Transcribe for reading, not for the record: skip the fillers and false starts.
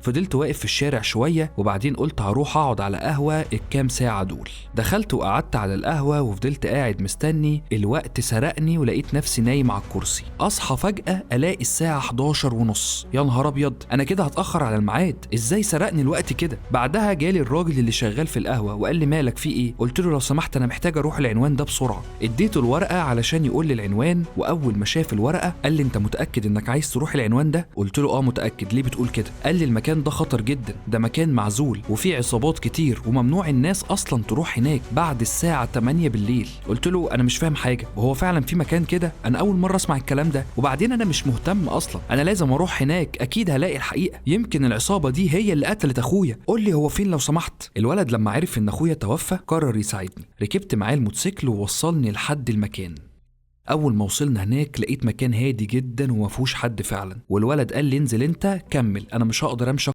فضلت واقف في الشارع شوية وبعدين قلت هروح اقعد على قهوة الكام ساعة دول. دخلت وقعدت على القهوة وفضلت قاعد مستني. الوقت سرقني ولقيت نفسي نايم على الكرسي. اصحى فجأة الاقي الساعة 11:30. يا نهار ابيض، انا كده هتأخر على الميعاد، ازاي سرقني الوقت كده؟ بعدها جالي الراجل اللي شغال في القهوة وقال لي مالك في ايه؟ قلت له لو سمحت انا محتاج اروح العنوان ده بسرعة. اديته الورقة علشان يقول لي العنوان، واول ما شاف الورقة قال لي انت متأكد انك عايز تروح العنوان ده؟ قلت له اه متأكد. ليه بتقول كده؟ قال لي المكان ده خطر جدا، ده مكان معزول وفيه عصابات كتير وممنوع الناس اصلا تروح هناك بعد الساعة 8 بالليل. قلت له انا مش فاهم حاجة، وهو فعلا في مكان كده؟ انا اول مرة اسمع الكلام ده، وبعدين انا مش مهتم اصلا، انا لازم اروح هناك اكيد هلاقي الحقيقة، يمكن العصابة دي هي اللي قتلت اخويا. قول لي هو فين لو سمحت. الولد لما عرف ان اخويا توفى قرر يساعدني. ركبت معاه الموتوسيكل ووصلني لحد المكان. اول ما وصلنا هناك لقيت مكان هادي جدا ومفهوش حد فعلا، والولد قال لي انزل انت كمل، انا مش هقدر امشي